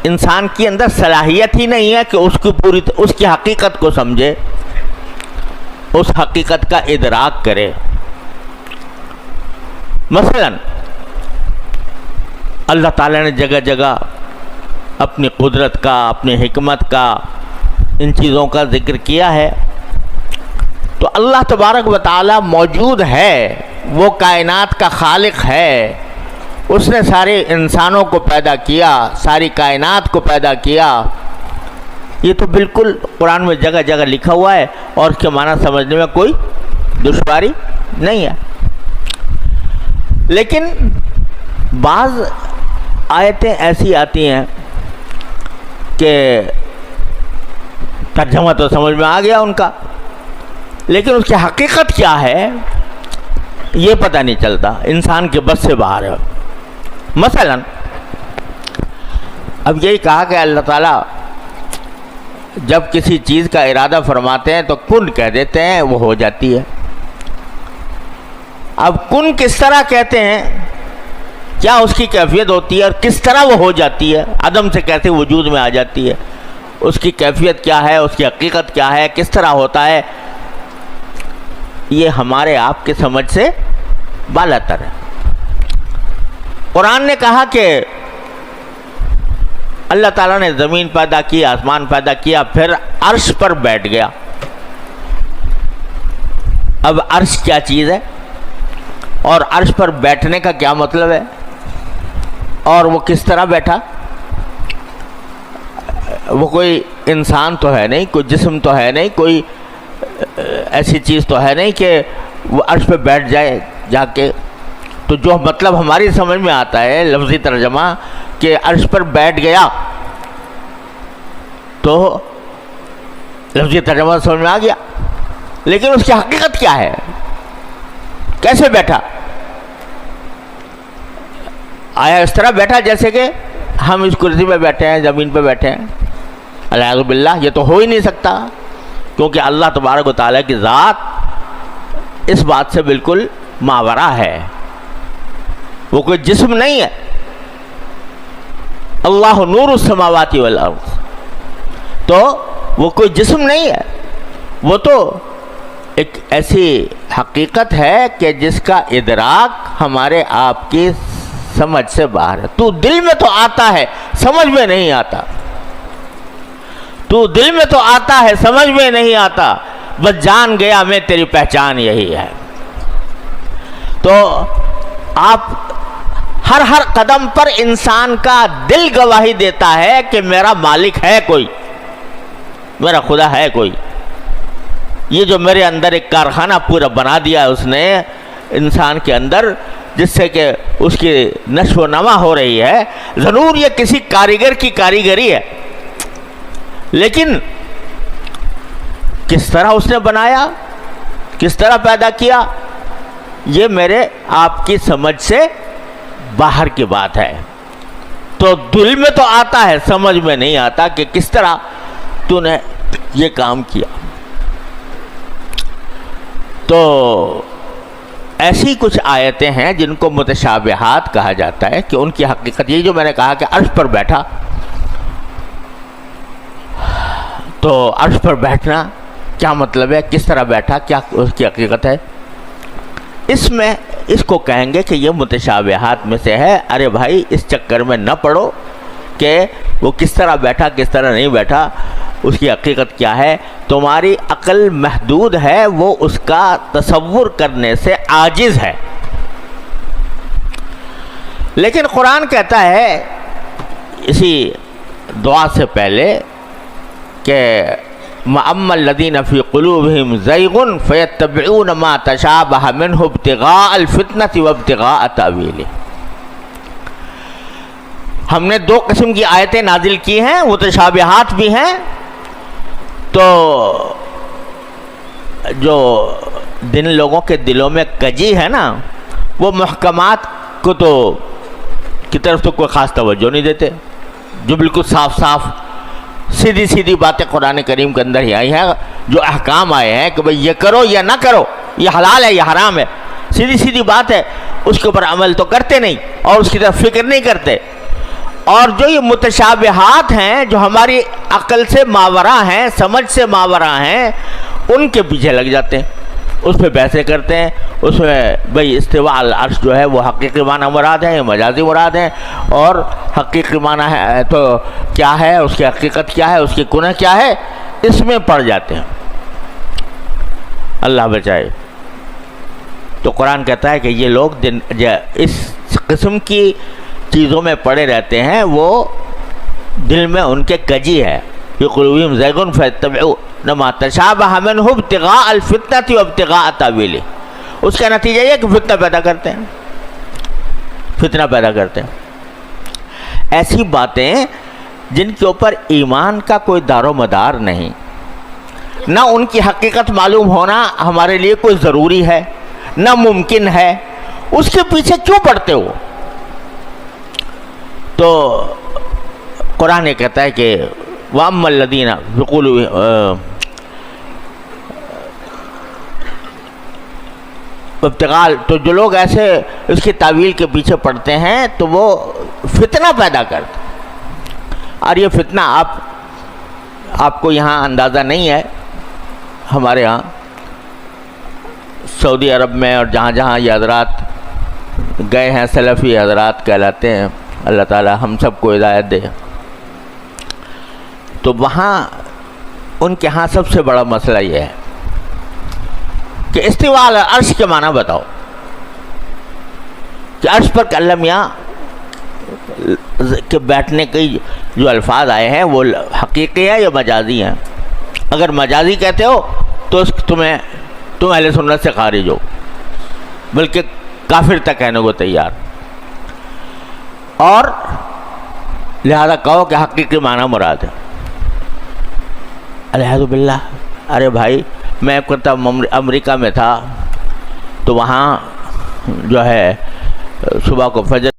انسان کے اندر صلاحیت ہی نہیں ہے کہ اس کی حقیقت کو سمجھے، اس حقیقت کا ادراک کرے۔ مثلا اللہ تعالیٰ نے جگہ جگہ اپنی قدرت کا، اپنی حکمت کا، ان چیزوں کا ذکر کیا ہے۔ تو اللہ تبارک و تعالیٰ موجود ہے، وہ کائنات کا خالق ہے، اس نے سارے انسانوں کو پیدا کیا، ساری کائنات کو پیدا کیا۔ یہ تو بالکل قرآن میں جگہ جگہ لکھا ہوا ہے اور اس کے معنی سمجھنے میں کوئی دشواری نہیں ہے۔ لیکن بعض آیتیں ایسی آتی ہیں کہ ترجمہ تو سمجھ میں آ گیا ان کا، لیکن اس کی حقیقت کیا ہے یہ پتہ نہیں چلتا، انسان کے بس سے باہر ہے۔ مثلا اب یہی کہا کہ اللہ تعالیٰ جب کسی چیز کا ارادہ فرماتے ہیں تو کن کہہ دیتے ہیں، وہ ہو جاتی ہے۔ اب کن کس طرح کہتے ہیں، کیا اس کی کیفیت ہوتی ہے اور کس طرح وہ ہو جاتی ہے، عدم سے کیسے وجود میں آ جاتی ہے، اس کی کیفیت کیا ہے، اس کی حقیقت کیا ہے، کس طرح ہوتا ہے، یہ ہمارے آپ کے سمجھ سے بالاتر ہے۔ قرآن نے کہا کہ اللہ تعالیٰ نے زمین پیدا کی، آسمان پیدا کیا، پھر عرش پر بیٹھ گیا۔ اب عرش کیا چیز ہے اور عرش پر بیٹھنے کا کیا مطلب ہے، اور وہ کس طرح بیٹھا؟ وہ کوئی انسان تو ہے نہیں، کوئی جسم تو ہے نہیں، کوئی ایسی چیز تو ہے نہیں کہ وہ عرش پہ بیٹھ جائے جا کے۔ تو جو مطلب ہماری سمجھ میں آتا ہے لفظی ترجمہ کہ عرش پر بیٹھ گیا، تو لفظی ترجمہ سمجھ میں آ گیا، لیکن اس کی حقیقت کیا ہے، کیسے بیٹھا؟ آیا اس طرح بیٹھا جیسے کہ ہم اس کرسی پہ بیٹھے ہیں، زمین پہ بیٹھے ہیں؟ الیاذ باللہ، یہ تو ہو ہی نہیں سکتا، کیونکہ اللہ تبارک و تعالیٰ کی ذات اس بات سے بالکل ماورا ہے، وہ کوئی جسم نہیں ہے۔ اللہ نور السماوات والارض، تو وہ کوئی جسم نہیں ہے، وہ تو ایک ایسی حقیقت ہے کہ جس کا ادراک ہمارے آپ کی سمجھ سے باہر ہے۔ تو دل میں تو آتا ہے، سمجھ میں نہیں آتا، تو دل میں تو آتا ہے، سمجھ میں نہیں آتا، بس جان گیا میں تیری پہچان یہی ہے۔ تو آپ ہر قدم پر انسان کا دل گواہی دیتا ہے کہ میرا مالک ہے کوئی، میرا خدا ہے کوئی۔ یہ جو میرے اندر ایک کارخانہ پورا بنا دیا ہے اس نے انسان کے اندر، جس سے کہ اس کی نشو و نما ہو رہی ہے، ضرور یہ کسی کاریگر کی کاریگری ہے، لیکن کس طرح اس نے بنایا، کس طرح پیدا کیا، یہ میرے آپ کی سمجھ سے باہر کی بات ہے۔ تو دل میں تو آتا ہے، سمجھ میں نہیں آتا کہ کس طرح تو نے یہ کام کیا۔ تو ایسی کچھ آیتیں ہیں جن کو متشابہات کہا جاتا ہے کہ ان کی حقیقت یہ جو میں نے کہا کہ عرش پر بیٹھا، تو عرش پر بیٹھنا کیا مطلب ہے، کس طرح بیٹھا، کیا اس کی حقیقت ہے، اس میں اس کو کہیں گے کہ یہ متشابہات میں سے ہے۔ ارے بھائی اس چکر میں نہ پڑو کہ وہ کس طرح بیٹھا کس طرح نہیں بیٹھا، اس کی حقیقت کیا ہے، تمہاری عقل محدود ہے، وہ اس کا تصور کرنے سے عاجز ہے۔ لیکن قرآن کہتا ہے اسی دعا سے پہلے کہ وَأَمَّا الَّذِينَ فِي قُلُوبِهِمْ زَيْغٌ فَيَتَّبِعُونَ مَا تَشَابَهَ مِنْهُ ابْتِغَاءَ الْفِتْنَةِ وَابْتِغَاءَ تَأْوِيلِهِ۔ ہم نے دو قسم کی آیتیں نازل کی ہیں، متشابہات بھی ہیں، تو جو جن لوگوں کے دلوں میں کجی ہے نا، وہ محکمات کو تو کی طرف تو کوئی خاص توجہ نہیں دیتے، جو بالکل صاف صاف سیدھی سیدھی باتیں قرآن کریم کے اندر ہی آئی ہیں، جو احکام آئے ہیں کہ بھئی یہ کرو یا نہ کرو، یہ حلال ہے یہ حرام ہے، سیدھی سیدھی بات ہے، اس کے اوپر عمل تو کرتے نہیں اور اس کی طرف فکر نہیں کرتے۔ اور جو یہ متشابہات ہیں جو ہماری عقل سے ماورا ہیں، سمجھ سے ماورا ہیں، ان کے پیچھے لگ جاتے ہیں، اس پہ بحثیں کرتے ہیں، اس میں بھئی استواء العرش جو ہے وہ حقیقی معنی مراد ہے یا مجازی مراد ہے، اور حقیقی معنی ہے تو کیا ہے، اس کی حقیقت کیا ہے، اس کی کنہ کیا ہے، اس میں پڑ جاتے ہیں۔ اللہ بچائے۔ تو قرآن کہتا ہے کہ یہ لوگ اس قسم کی چیزوں میں پڑے رہتے ہیں، وہ دل میں ان کے کجی ہے۔ فی قلوبہم زیغ فیتبعون ما تشابہ منہ ابتغاء الفتنۃ وابتغاء تاویلہ۔ اس کا نتیجہ یہ کہ فتنہ پیدا کرتے ہیں، فتنہ پیدا کرتے ہیں۔ ایسی باتیں جن کے اوپر ایمان کا کوئی دار و مدار نہیں، نہ ان کی حقیقت معلوم ہونا ہمارے لیے کوئی ضروری ہے، نہ ممکن ہے، اس کے پیچھے کیوں پڑتے ہو؟ تو قرآن کہتا ہے کہ وَأَمَّا الَّذِينَ ابتغال، تو جو لوگ ایسے اس کی تعویل کے پیچھے پڑتے ہیں تو وہ فتنہ پیدا کرتے ہیں۔ اور یہ فتنہ آپ کو یہاں اندازہ نہیں ہے، ہمارے ہاں سعودی عرب میں اور جہاں جہاں یہ حضرات گئے ہیں، سلفی حضرات کہلاتے ہیں، اللہ تعالی ہم سب کو ہدایت دے، تو وہاں ان کے ہاں سب سے بڑا مسئلہ یہ ہے کہ استواء علی العرش کے معنی بتاؤ، کہ عرش پر اللہ میاں کے بیٹھنے کے جو الفاظ آئے ہیں وہ حقیقی ہے یا مجازی ہیں؟ اگر مجازی کہتے ہو تو تم اہل سنت سے خارج ہو، بلکہ کافر تک کہنے کو تیار، اور لہذا کہو کہ حقیقی معنی مراد ہے۔ الحمد باللہ۔ ارے بھائی، میں امریکہ میں تھا تو وہاں جو ہے صبح کو فجر